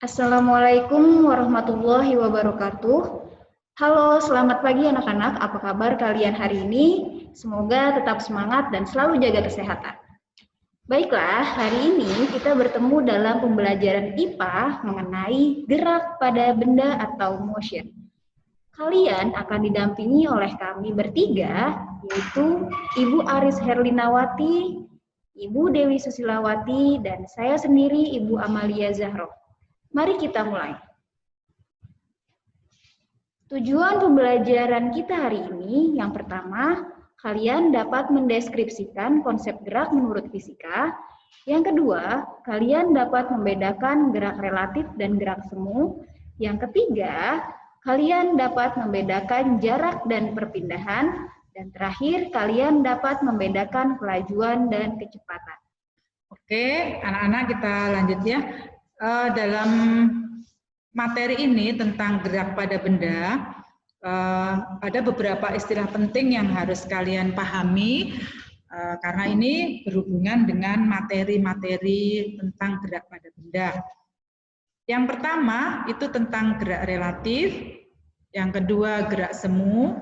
Assalamualaikum warahmatullahi wabarakatuh. Halo, selamat pagi anak-anak. Apa kabar kalian hari ini? Semoga tetap semangat dan selalu jaga kesehatan. Baiklah, hari ini kita bertemu dalam pembelajaran IPA mengenai gerak pada benda atau motion. Kalian akan didampingi oleh kami bertiga, yaitu Ibu Aris Herlinawati, Ibu Dewi Susilawati, dan saya sendiri Ibu Amalia Zahro. Mari kita mulai. Tujuan pembelajaran kita hari ini, yang pertama, kalian dapat mendeskripsikan konsep gerak menurut fisika. Yang kedua, kalian dapat membedakan gerak relatif dan gerak semu. Yang ketiga, kalian dapat membedakan jarak dan perpindahan. Dan terakhir, kalian dapat membedakan kelajuan dan kecepatan. Oke, anak-anak kita lanjut ya. Dalam materi ini tentang gerak pada benda, ada beberapa istilah penting yang harus kalian pahami, karena ini berhubungan dengan materi-materi tentang gerak pada benda. Yang pertama itu tentang gerak relatif, yang kedua gerak semu,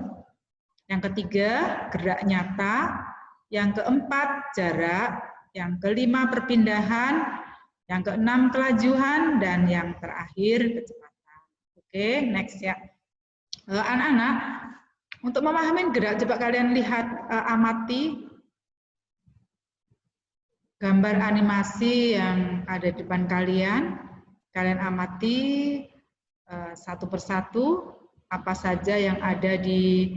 yang ketiga gerak nyata, yang keempat jarak, yang kelima perpindahan, yang keenam kelajuan, dan yang terakhir kecepatan. Oke, next ya. Anak-anak, untuk memahami gerak, coba kalian lihat, amati gambar animasi yang ada di depan kalian. Kalian amati satu persatu apa saja yang ada di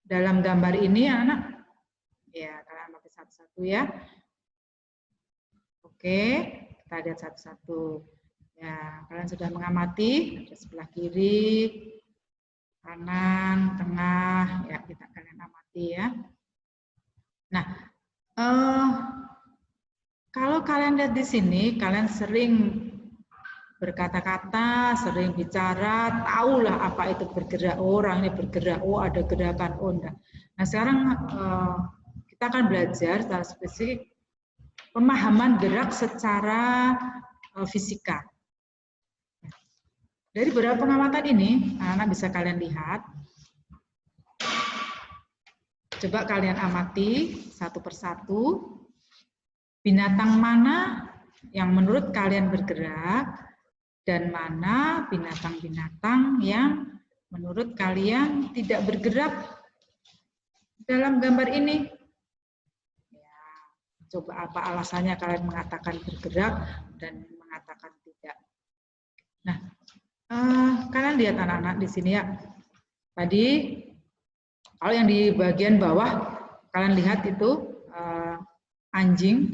dalam gambar ini, anak. Ya, kalian amati satu-satu ya. Oke, kita lihat satu-satu. Ya, kalian sudah mengamati ada sebelah kiri, kanan, tengah, ya kita kalian amati ya. Nah, kalau kalian lihat di sini, kalian sering berkata-kata, sering bicara, tahulah apa itu bergerak, orang ini bergerak, oh ada gerakan, oh enggak. Nah, sekarang kita akan belajar secara spesifik pemahaman gerak secara fisika. Dari beberapa pengamatan ini, anak-anak bisa kalian lihat. Coba kalian amati satu persatu, binatang mana yang menurut kalian bergerak, dan mana binatang-binatang yang menurut kalian tidak bergerak dalam gambar ini. Coba apa alasannya kalian mengatakan bergerak dan mengatakan tidak. Nah, kalian lihat anak-anak di sini ya. Tadi kalau yang di bagian bawah kalian lihat itu anjing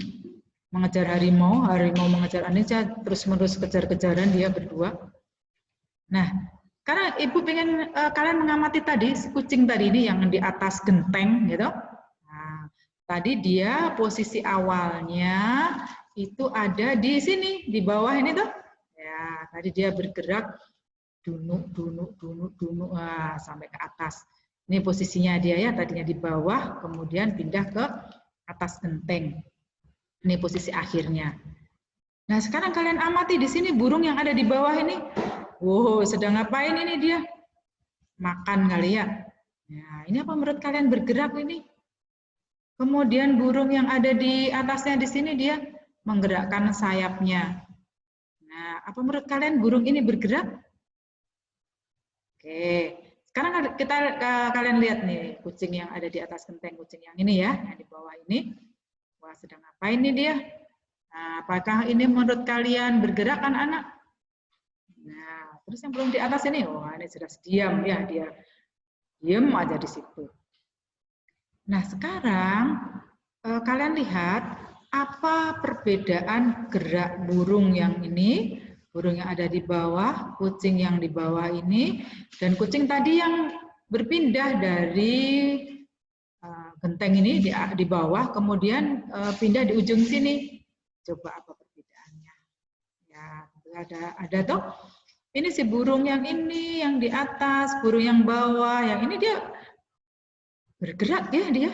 mengejar harimau, harimau mengejar anjing, terus-menerus kejar-kejaran dia berdua. Nah, karena ibu pengen kalian mengamati tadi si kucing tadi ini yang di atas genteng gitu. Tadi dia posisi awalnya itu ada di sini, di bawah ini tuh. Ya, tadi dia bergerak dunuk sampai ke atas. Ini posisinya dia ya, tadinya di bawah, kemudian pindah ke atas genteng. Ini posisi akhirnya. Nah, sekarang kalian amati di sini burung yang ada di bawah ini. Wow, sedang ngapain ini dia? Makan kali ya. Nah, ini apa menurut kalian bergerak ini? Kemudian burung yang ada di atasnya di sini dia menggerakkan sayapnya. Nah, apa menurut kalian burung ini bergerak? Oke, sekarang kalian lihat nih kucing yang ada di atas genteng, kucing yang ini ya, yang di bawah ini. Wah, sedang ngapain nih dia? Nah, apakah ini menurut kalian bergerak kan anak? Nah, terus yang belum di atas ini, wah ini sudah diam ya, dia diam aja di situ. Nah, sekarang kalian lihat apa perbedaan gerak burung yang ini, burung yang ada di bawah, kucing yang di bawah ini, dan kucing tadi yang berpindah dari genteng ini di bawah, kemudian pindah di ujung sini. Coba apa perbedaannya? Ya, ada toh. Ini si burung yang ini, yang di atas, burung yang bawah, yang ini dia bergerak ya dia.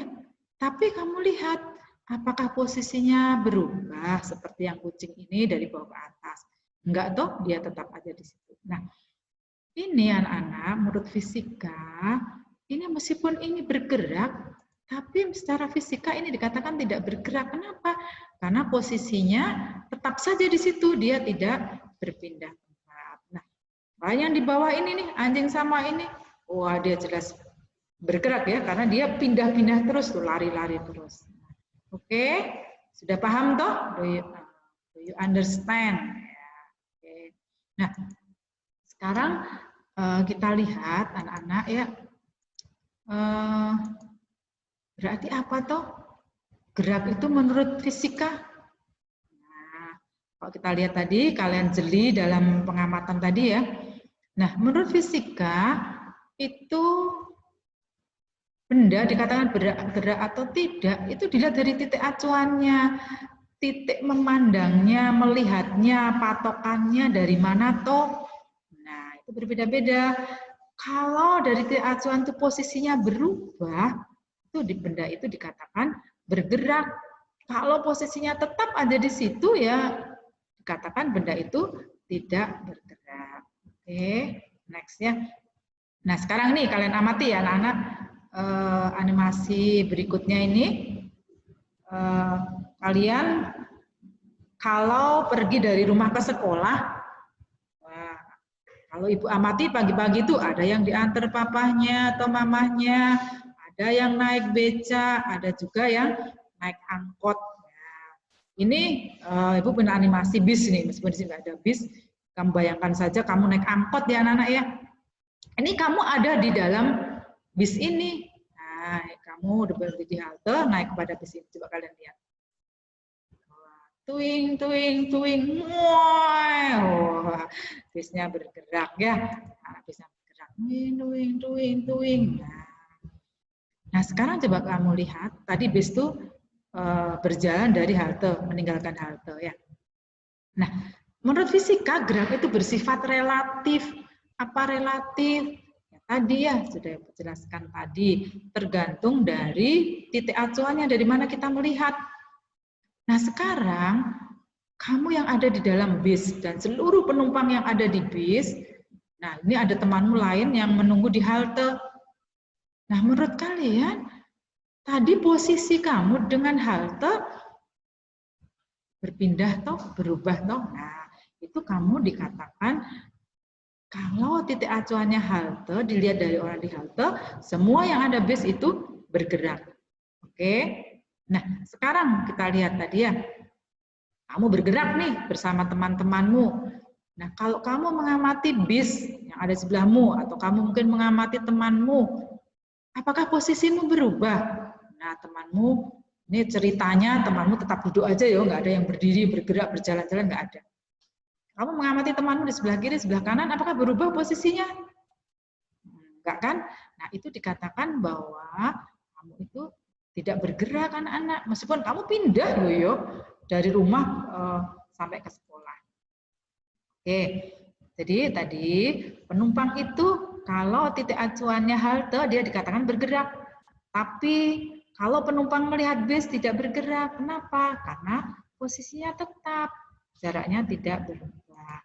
Tapi kamu lihat, apakah posisinya berubah seperti yang kucing ini dari bawah ke atas? Enggak toh, dia tetap ada di situ. Nah, ini anak-anak menurut fisika, ini meskipun ini bergerak, tapi secara fisika ini dikatakan tidak bergerak. Kenapa? Karena posisinya tetap saja di situ, dia tidak berpindah tempat. Nah, yang di bawah ini nih, anjing sama ini, wah dia jelas bergerak ya, karena dia pindah-pindah terus tuh, lari-lari terus. Oke, sudah paham toh? Do you understand? Nah, sekarang kita lihat anak-anak ya, berarti apa toh? Gerak itu menurut fisika? Nah, kalau kita lihat tadi, kalian jeli dalam pengamatan tadi ya. Nah, menurut fisika itu benda dikatakan bergerak atau tidak, itu dilihat dari titik acuannya. Titik memandangnya, melihatnya, patokannya dari mana toh? Nah, itu berbeda-beda. Kalau dari titik acuan itu posisinya berubah, itu di benda itu dikatakan bergerak. Kalau posisinya tetap ada di situ ya dikatakan benda itu tidak bergerak. Oke, next ya. Nah, sekarang nih kalian amati ya anak-anak animasi berikutnya ini. Kalian kalau pergi dari rumah ke sekolah, wah, kalau ibu amati pagi-pagi itu ada yang diantar papahnya atau mamahnya, ada yang naik beca, ada juga yang naik angkot. Nah, ini ibu punya animasi bis nih, meskipun di sini nggak ada bis, kamu bayangkan saja kamu naik angkot ya anak-anak ya. Ini kamu ada di dalam bis ini. Nah, kamu udah berhenti di halte, naik kepada bis ini. Coba kalian lihat. Tuing, tuing, tuing. Wah, bisnya bergerak ya. Nah, bisnya bergerak. Tuing, tuing, tuing, tuing. Nah, sekarang coba kamu lihat. Tadi bis itu berjalan dari halte, meninggalkan halte ya. Nah, menurut fisika gerak itu bersifat relatif. Apa relatif? Tadi ya sudah dijelaskan tadi, tergantung dari titik acuannya dari mana kita melihat. Nah, sekarang kamu yang ada di dalam bis dan seluruh penumpang yang ada di bis, nah ini ada temanmu lain yang menunggu di halte. Nah, menurut kalian tadi posisi kamu dengan halte berpindah toh, berubah toh. Nah, itu kamu dikatakan kalau titik acuannya halte, dilihat dari orang di halte, semua yang ada bis itu bergerak. Oke. Nah, sekarang kita lihat tadi ya. Kamu bergerak nih bersama teman-temanmu. Nah, kalau kamu mengamati bis yang ada di sebelahmu, atau kamu mungkin mengamati temanmu, apakah posisimu berubah? Nah, temanmu, ini ceritanya temanmu tetap duduk aja ya, nggak ada yang berdiri, bergerak, berjalan-jalan, nggak ada. Kamu mengamati temanmu di sebelah kiri, sebelah kanan, apakah berubah posisinya? Enggak kan? Nah, itu dikatakan bahwa kamu itu tidak bergerak anak-anak, meskipun kamu pindah loh yo dari rumah sampai ke sekolah. Oke, jadi tadi penumpang itu kalau titik acuannya halte dia dikatakan bergerak, tapi kalau penumpang melihat bis tidak bergerak, kenapa? Karena posisinya tetap, jaraknya tidak berubah.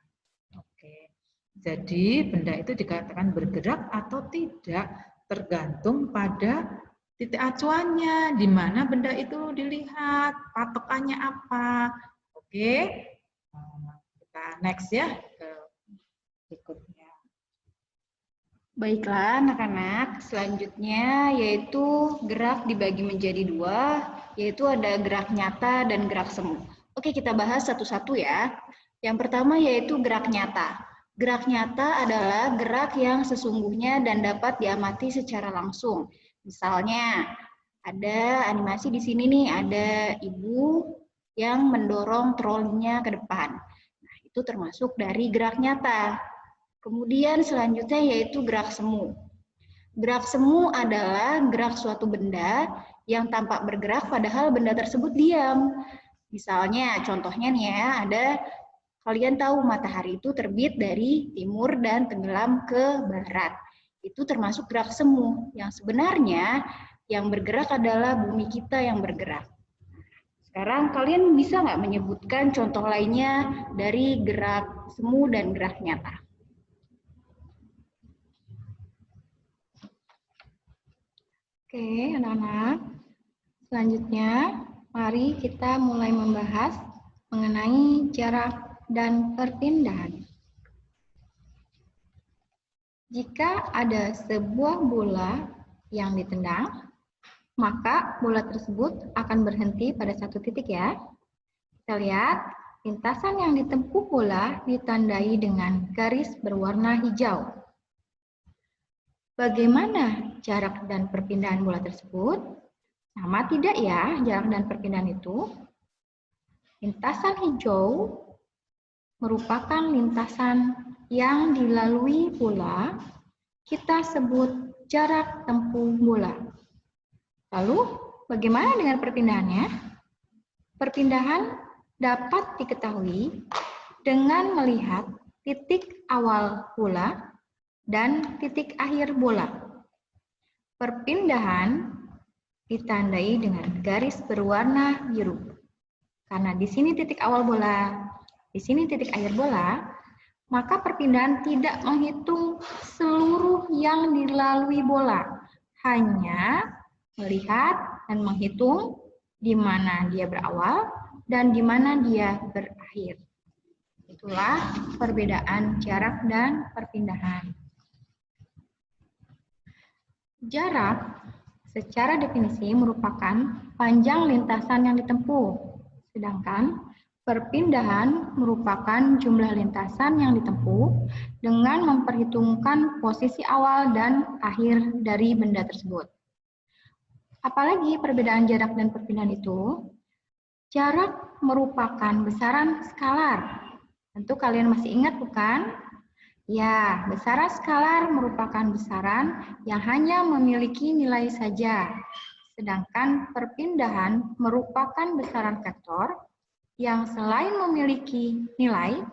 Oke, jadi benda itu dikatakan bergerak atau tidak tergantung pada titik acuannya, di mana benda itu dilihat, patokannya apa. Oke, kita next ya ke berikutnya. Baiklah anak-anak, selanjutnya yaitu gerak dibagi menjadi dua, yaitu ada gerak nyata dan gerak semu. Oke, kita bahas satu-satu ya. Yang pertama yaitu gerak nyata. Gerak nyata adalah gerak yang sesungguhnya dan dapat diamati secara langsung. Misalnya, ada animasi di sini nih, ada ibu yang mendorong trolinya ke depan. Nah, itu termasuk dari gerak nyata. Kemudian selanjutnya yaitu gerak semu. Gerak semu adalah gerak suatu benda yang tampak bergerak padahal benda tersebut diam. Misalnya, contohnya nih ya, ada kalian tahu matahari itu terbit dari timur dan tenggelam ke barat. Itu termasuk gerak semu. Yang sebenarnya yang bergerak adalah bumi kita yang bergerak. Sekarang kalian bisa nggak menyebutkan contoh lainnya dari gerak semu dan gerak nyata? Oke, anak-anak. Selanjutnya, mari kita mulai membahas mengenai jarak dan perpindahan. Jika ada sebuah bola yang ditendang, maka bola tersebut akan berhenti pada satu titik ya. Kita lihat, lintasan yang ditempuh bola ditandai dengan garis berwarna hijau. Bagaimana jarak dan perpindahan bola tersebut? Sama tidak ya jarak dan perpindahan itu? Lintasan hijau merupakan lintasan yang dilalui bola, kita sebut jarak tempuh bola. Lalu, bagaimana dengan perpindahannya? Perpindahan dapat diketahui dengan melihat titik awal bola dan titik akhir bola. Perpindahan ditandai dengan garis berwarna biru. Karena di sini titik awal bola, di sini titik akhir bola, maka perpindahan tidak menghitung seluruh yang dilalui bola, hanya melihat dan menghitung di mana dia berawal dan di mana dia berakhir. Itulah perbedaan jarak dan perpindahan. Jarak secara definisi merupakan panjang lintasan yang ditempuh, sedangkan perpindahan merupakan jumlah lintasan yang ditempuh dengan memperhitungkan posisi awal dan akhir dari benda tersebut. Apalagi perbedaan jarak dan perpindahan itu? Jarak merupakan besaran skalar. Tentu kalian masih ingat bukan? Ya, besaran skalar merupakan besaran yang hanya memiliki nilai saja. Sedangkan perpindahan merupakan besaran vektor yang selain memiliki nilai,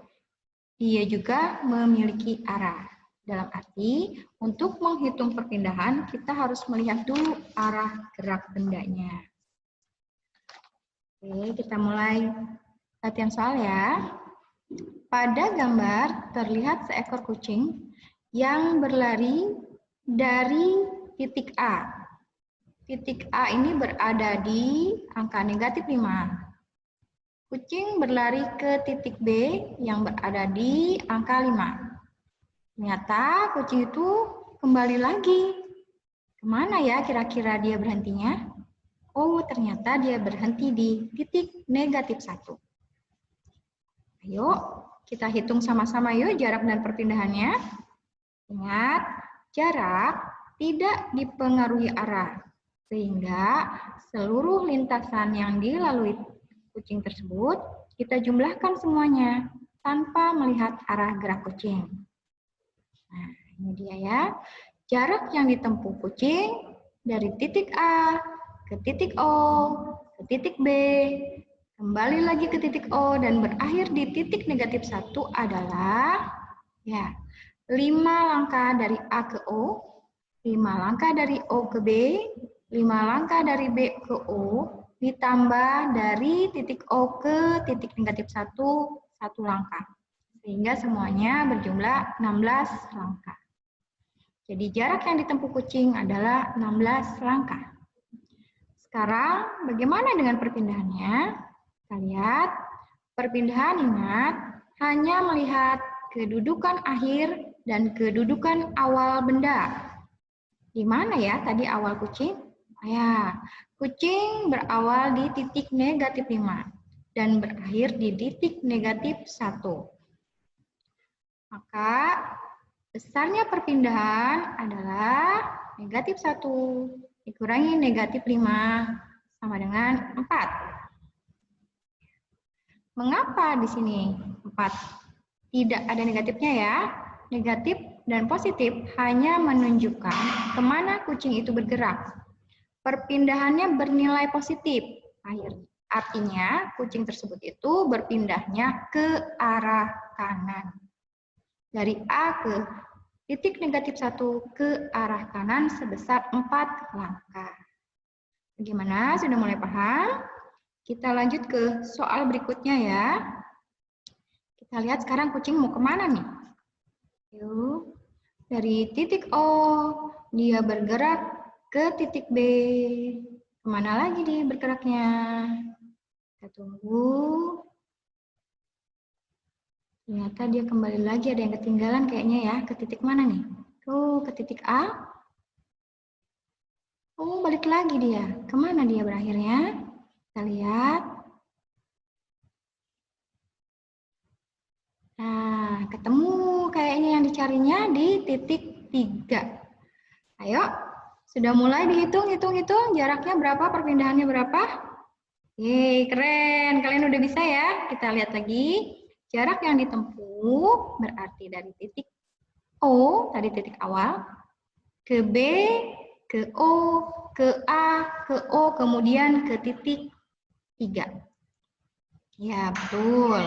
dia juga memiliki arah. Dalam arti, untuk menghitung perpindahan, kita harus melihat dulu arah gerak bendanya. Oke, kita mulai latihan soal ya. Pada gambar terlihat seekor kucing yang berlari dari titik A. Titik A ini berada di angka negatif 5. Kucing berlari ke titik B yang berada di angka 5. Ternyata kucing itu kembali lagi. Kemana ya kira-kira dia berhentinya? Oh, ternyata dia berhenti di titik negatif 1. Ayo, kita hitung sama-sama yuk jarak dan perpindahannya. Ingat, jarak tidak dipengaruhi arah, sehingga seluruh lintasan yang dilalui kucing tersebut kita jumlahkan semuanya tanpa melihat arah gerak kucing. Nah, ini dia ya. Jarak yang ditempuh kucing dari titik A ke titik O, ke titik B, kembali lagi ke titik O dan berakhir di titik negatif 1 adalah ya 5 langkah dari A ke O, 5 langkah dari O ke B, 5 langkah dari B ke O, ditambah dari titik O ke titik negatif 1, 1 langkah. Sehingga semuanya berjumlah 16 langkah. Jadi jarak yang ditempuh kucing adalah 16 langkah. Sekarang bagaimana dengan perpindahannya? Kita lihat, perpindahan ingat hanya melihat kedudukan akhir dan kedudukan awal benda. Di mana ya tadi awal kucing? Ya, kucing berawal di titik negatif 5 dan berakhir di titik negatif 1. Maka besarnya perpindahan adalah negatif 1 dikurangi negatif 5 sama dengan 4. Mengapa di sini 4? Tidak ada negatifnya ya. Negatif dan positif hanya menunjukkan kemana kucing itu bergerak. Perpindahannya bernilai positif. Artinya kucing tersebut itu berpindahnya ke arah kanan. Dari A ke titik negatif 1 ke arah kanan sebesar 4 langkah. Bagaimana? Sudah mulai paham? Kita lanjut ke soal berikutnya ya. Kita lihat sekarang kucing mau kemana nih? Yuk, dari titik O, dia bergerak ke titik B. Kemana lagi dia bergeraknya? Kita tunggu. Ternyata dia kembali lagi, ada yang ketinggalan kayaknya ya. Ke titik mana nih? Tuh, ke titik A. Oh, balik lagi dia. Kemana dia berakhirnya? Kita lihat. Nah, ketemu kayaknya yang dicarinya di titik 3. Ayo, sudah mulai dihitung, hitung jaraknya berapa, perpindahannya berapa? Yeay, keren. Kalian udah bisa ya? Kita lihat lagi. Jarak yang ditempuh berarti dari titik O, tadi titik awal, ke B, ke O, ke A, ke O, kemudian ke titik 3. Ya, betul.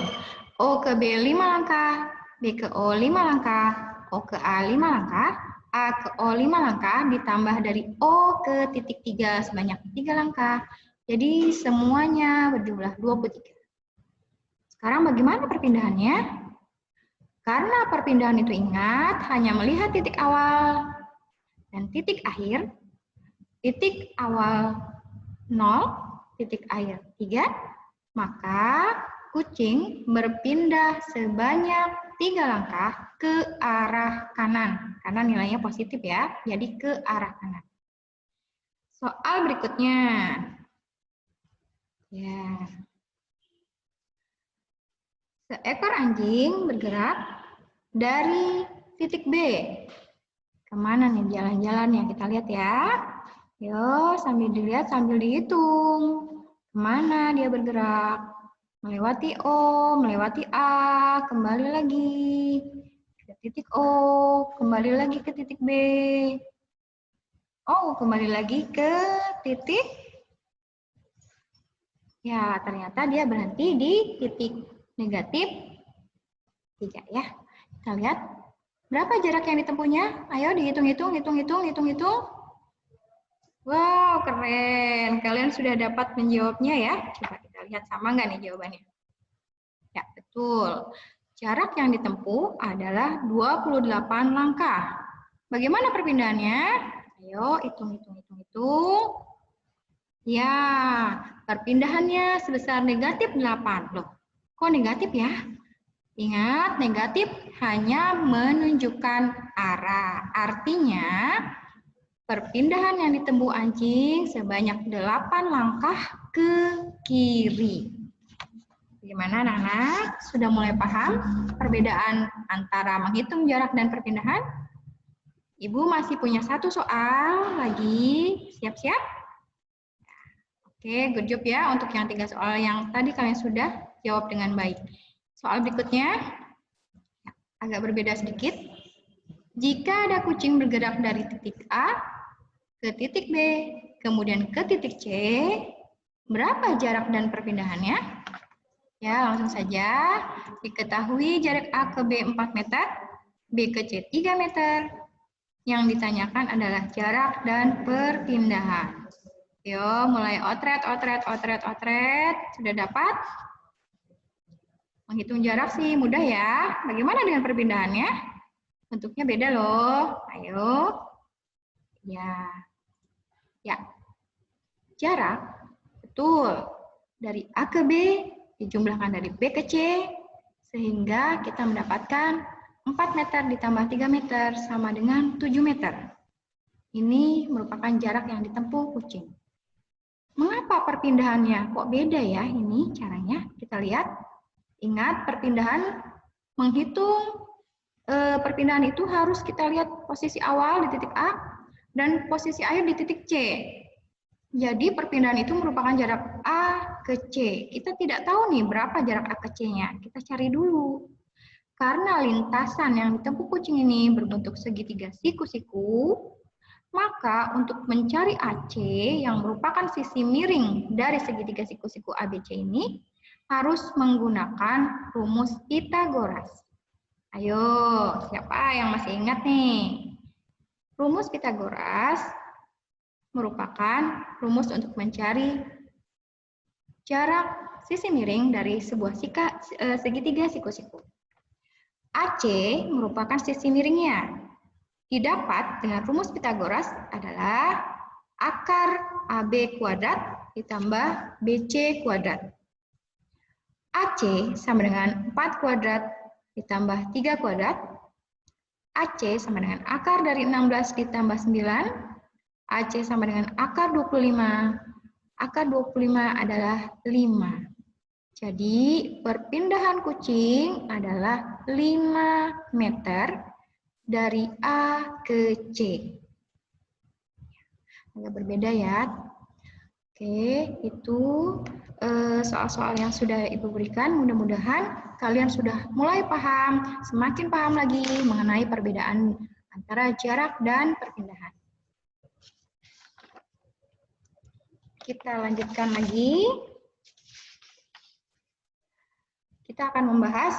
O ke B 5 langkah, B ke O 5 langkah, O ke A 5 langkah, A ke O 5 langkah, ditambah dari O ke titik 3 sebanyak 3 langkah. Jadi semuanya berjumlah 23. Sekarang bagaimana perpindahannya? Karena perpindahan itu ingat hanya melihat titik awal dan titik akhir. Titik awal 0, titik akhir 3, maka kucing berpindah sebanyak 3 langkah ke arah kanan. Karena nilainya positif ya, jadi ke arah kanan. Soal berikutnya. Ya. Seekor anjing bergerak dari titik B. Kemana nih jalan-jalannya? Kita lihat ya. Yo, sambil dilihat, sambil dihitung. Kemana dia bergerak? Melewati O, melewati A, kembali lagi ke titik O, kembali lagi ke titik B. Oh, kembali lagi ke titik. Ya, ternyata dia berhenti di titik negatif 3 ya. Kita lihat berapa jarak yang ditempuhnya. Ayo dihitung-hitung, hitung-hitung. Wow, keren. Kalian sudah dapat menjawabnya ya. Coba kita lihat sama nggak nih jawabannya. Ya, betul. Jarak yang ditempuh adalah 28 langkah. Bagaimana perpindahannya? Ayo, hitung. Ya, perpindahannya sebesar negatif 8. Loh, kok negatif ya? Ingat, negatif hanya menunjukkan arah. Artinya, perpindahan yang ditempuh anjing sebanyak 8 langkah ke kiri. Bagaimana anak-anak? Sudah mulai paham perbedaan antara menghitung jarak dan perpindahan? Ibu masih punya satu soal lagi. Siap-siap? Oke, good job ya untuk yang 3 soal yang tadi kalian sudah jawab dengan baik. Soal berikutnya agak berbeda sedikit. Jika ada kucing bergerak dari titik A ke titik B, kemudian ke titik C, berapa jarak dan perpindahannya? Ya, langsung saja. Diketahui jarak A ke B 4 meter, B ke C 3 meter. Yang ditanyakan adalah jarak dan perpindahan. Yo, mulai otret. Sudah dapat? Menghitung jarak sih mudah ya. Bagaimana dengan perpindahannya? Bentuknya beda loh. Ayo. Ya. Jarak, betul. Dari A ke B dijumlahkan dari B ke C, sehingga kita mendapatkan 4 meter ditambah 3 meter sama dengan 7 meter. Ini merupakan jarak yang ditempuh kucing. Mengapa perpindahannya kok beda ya ini caranya? Kita lihat. Ingat, perpindahan menghitung perpindahan itu harus kita lihat posisi awal di titik A dan posisi akhir di titik C. Jadi perpindahan itu merupakan jarak A ke C. Kita tidak tahu nih berapa jarak A ke C-nya. Kita cari dulu. Karena lintasan yang ditempuh kucing ini berbentuk segitiga siku-siku, maka untuk mencari AC yang merupakan sisi miring dari segitiga siku-siku ABC ini harus menggunakan rumus Pythagoras. Ayo, siapa yang masih ingat nih? Rumus Pythagoras merupakan rumus untuk mencari jarak sisi miring dari sebuah segitiga siku-siku. AC merupakan sisi miringnya. Didapat dengan rumus Pythagoras adalah akar AB kuadrat ditambah BC kuadrat. AC sama dengan 4 kuadrat ditambah 3 kuadrat. AC sama dengan akar dari 16 ditambah 9. AC sama dengan akar 25. Akar 25 adalah 5. Jadi perpindahan kucing adalah 5 meter dari A ke C. Agak berbeda ya. Oke, itu soal-soal yang sudah Ibu berikan. Mudah-mudahan kalian sudah mulai paham, semakin paham lagi mengenai perbedaan antara jarak dan perpindahan. Kita lanjutkan lagi. Kita akan membahas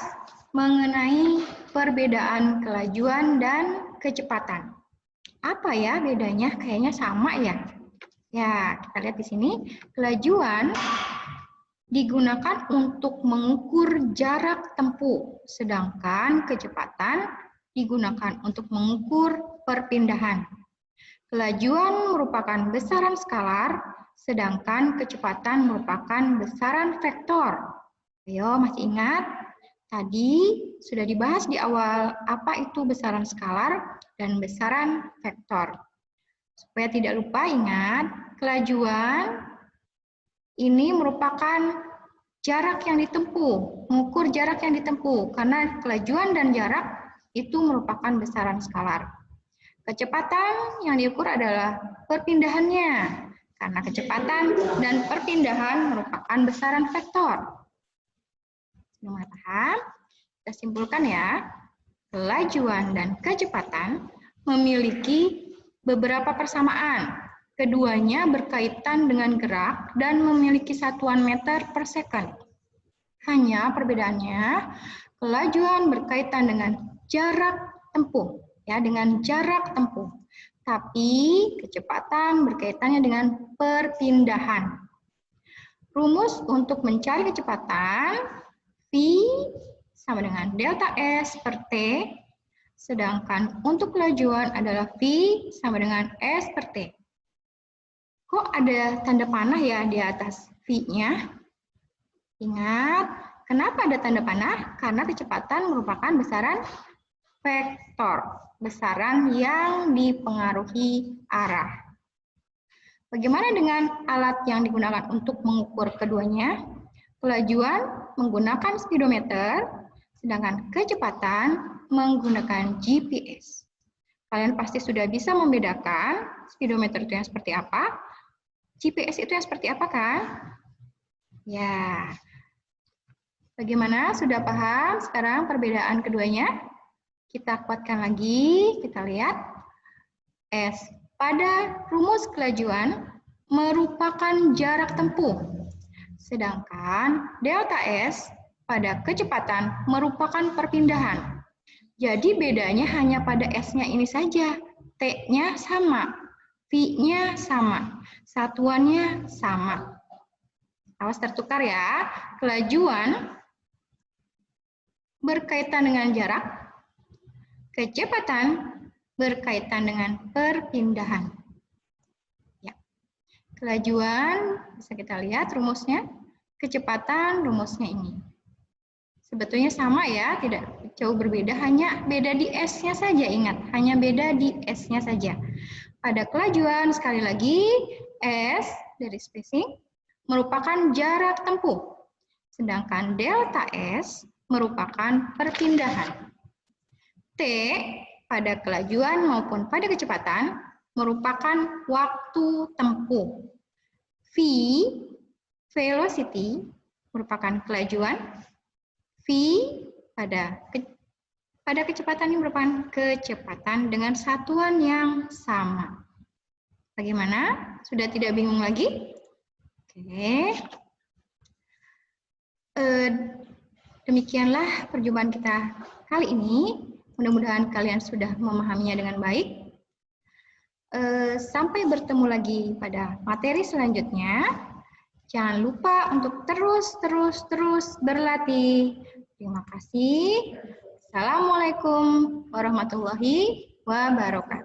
mengenai perbedaan kelajuan dan kecepatan. Apa ya bedanya? Kayaknya sama ya. Ya, kita lihat di sini. Kelajuan digunakan untuk mengukur jarak tempuh, sedangkan kecepatan digunakan untuk mengukur perpindahan. Kelajuan merupakan besaran skalar, sedangkan kecepatan merupakan besaran vektor. Ayo, masih ingat? Tadi sudah dibahas di awal apa itu besaran skalar dan besaran vektor. Supaya tidak lupa, ingat, kelajuan ini merupakan jarak yang ditempuh, mengukur jarak yang ditempuh, karena kelajuan dan jarak itu merupakan besaran skalar. Kecepatan yang diukur adalah perpindahannya, karena kecepatan dan perpindahan merupakan besaran vektor. Sudah paham? Kita simpulkan ya, kelajuan dan kecepatan memiliki beberapa persamaan. Keduanya berkaitan dengan gerak dan memiliki satuan meter per second. Hanya perbedaannya, kelajuan berkaitan dengan jarak tempuh, ya, dengan jarak tempuh. Tapi kecepatan berkaitannya dengan perpindahan. Rumus untuk mencari kecepatan, V sama dengan delta S per T, sedangkan untuk kelajuan adalah V sama dengan S per T. Kok ada tanda panah ya di atas V-nya? Ingat, kenapa ada tanda panah? Karena kecepatan merupakan besaran vektor, besaran yang dipengaruhi arah. Bagaimana dengan alat yang digunakan untuk mengukur keduanya? Kelajuan menggunakan speedometer, sedangkan kecepatan menggunakan GPS. Kalian pasti sudah bisa membedakan speedometer itu yang seperti apa, GPS itu yang seperti apa kan? Ya, bagaimana? Sudah paham sekarang perbedaan keduanya? Kita kuatkan lagi, kita lihat. S pada rumus kelajuan merupakan jarak tempuh. Sedangkan delta S pada kecepatan merupakan perpindahan. Jadi bedanya hanya pada S-nya ini saja. T-nya sama, V-nya sama, satuannya sama. Awas tertukar ya. Kelajuan berkaitan dengan jarak, kecepatan berkaitan dengan perpindahan. Kelajuan, bisa kita lihat rumusnya, kecepatan rumusnya ini. Sebetulnya sama ya, tidak jauh berbeda, hanya beda di S-nya saja, ingat, hanya beda di S-nya saja. Pada kelajuan, sekali lagi, S dari spacing merupakan jarak tempuh, sedangkan delta S merupakan perpindahan. T pada kelajuan maupun pada kecepatan merupakan waktu tempuh. V, velocity, merupakan kelajuan. V pada kecepatan ini merupakan kecepatan dengan satuan yang sama. Bagaimana? Sudah tidak bingung lagi? Oke. Demikianlah perjumpaan kita kali ini. Mudah-mudahan kalian sudah memahaminya dengan baik. Sampai bertemu lagi pada materi selanjutnya. Jangan lupa untuk terus berlatih. Terima kasih. Assalamualaikum warahmatullahi wabarakatuh.